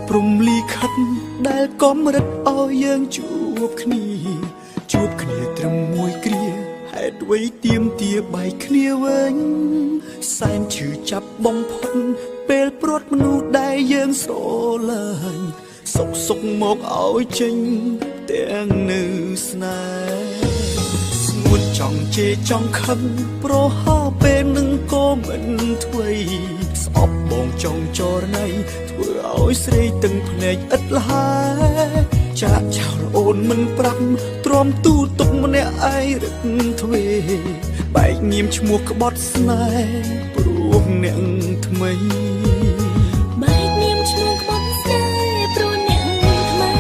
ព្រំលីខិតដែលកំរិតឲ្យយើងជួបគ្នាត្រឹមមួយគ្រាហេតុអ្វីទៀមទាបែកគ្នាវិញសែនឈឺចាប់បំផុតពេលព្រាត់មនុស្សដែលយើងស្រឡាញ់សុកមកឲ្យចេញទាំងនៅស្នេហ៍ស្ងួនចង់ជេរចង់ខឹងប្រហោពេលនឹងក៏មិនធ្វេស្អប់បងចង់ចរណៃធ្វើឲ្យស្រីទាំងភ្នែកឥតលហើយចាក់ចោលអូនមិនប្រាប់ទ្រាំទូទុកម្នាក់ឯងរឹកទ្វេបែកញៀមឈ្មោះក្បត់ស្នេហ៍ព្រោះអ្នកថ្មីបែកញៀមឈ្មោះក្បត់ស្នេហ៍ព្រោះអ្នកថ្មី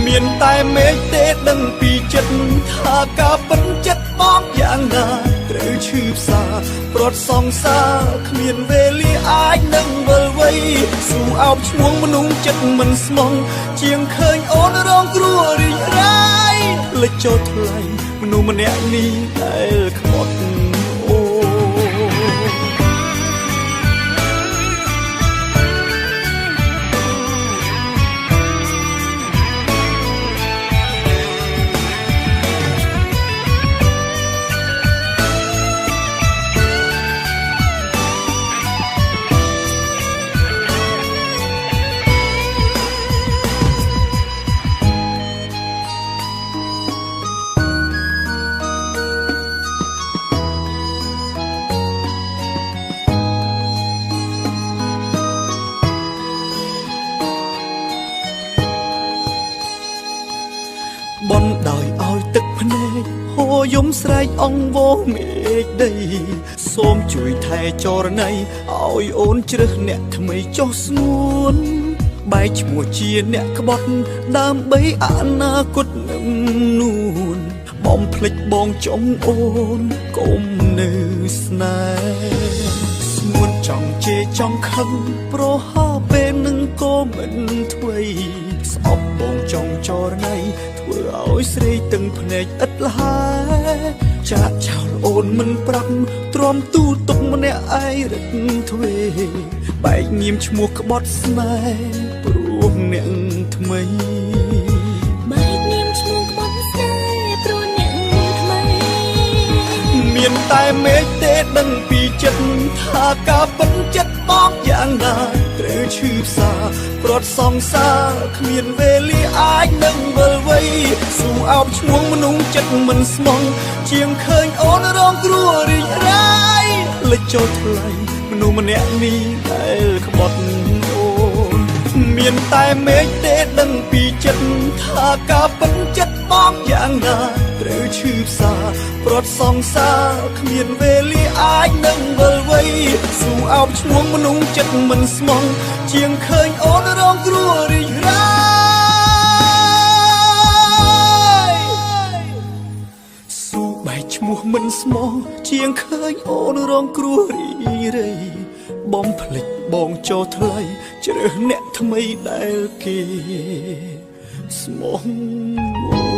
មានតែមេឃទេដឹងពីចិត្តថាការពិតចិត្តបងយ៉ាងណាត្រូវឈឺផ្សាប្រត់សង្សារគ្មានវេលាអាចនឹងវិលវ័យស៊ូអោបឈ្មោះមនុស្សចិត្តមិនស្មងជាងឃើញអូនរងគ្រោះរីករាយភ្លេចចោលថ្លៃមនុស្សម្នាក់នេះដែលខ្មត់អូបនដោយឲ្យទឹកភ្នែកហូរយំស្រែកអង្វរមេឃដីសូមជួយថែចរណៃឲ្យអូនជ្រើសអ្នកថ្មីចុះស្ងួនបែកឈ្មោះជាអ្នកក្បត់ដើម្បីអនាគតនឹងនួនបំភ្លេចបងចង់អូនកុំនៅស្នេហ៍ស្ងួនចង់ជេរចង់ខឹងប្រហោពេលនឹងក៏មិនធ្វេស្អប់បងចង់ចរណៃធ្វើឲ្យស្រីទាំងភ្នែកឥតលហើយចាក់ចោលអូនមិនប្រាប់ទ្រាំទូទុកម្នាក់ឯងរឹកទ្វេបែកញៀមឈ្មោះក្បត់ស្នេហ៍ព្រោះអ្នកថ្មីបែកញៀមឈ្មោះក្បត់ស្នេហ៍ព្រោះអ្នកថ្មីមានតែមេឃទេដឹងពីចិត្តថាការពិតចិត្តបងយ៉ាងណាត្រូវឈឺផ្សាប្រត់សង្សារគ្មានវេលាអាចនឹងវិលវ័យស៊ូអោបឈ្មោះមនុស្សចិត្តមិនស្មងជាងឃើញអូនរងគ្រោះរីករាយភ្លេចចោលថ្លៃមនុស្សម្នាក់នេះដែលក្បត់អូនមានតែមេឃទេដឹងពីចិត្តថាការពិតចិត្តបងយ៉ាងណាត្រូវឈឺផ្សាប្រត់សង្សារគ្មានវេលាអាចនឹងវិលវ័យស៊ូអោបឈ្មោះមនុស្សចិត្តមិនស្មងជាងឃើញអូនរងគ្រោះរីករាយស៊ូបែកឈ្មោះមិនស្មងជាងឃើញអូនរងគ្រោះរីរៃបំភ្លេចបងចោលថ្លៃជ្រើសអ្នកថ្មីដែលគេស្មងអូ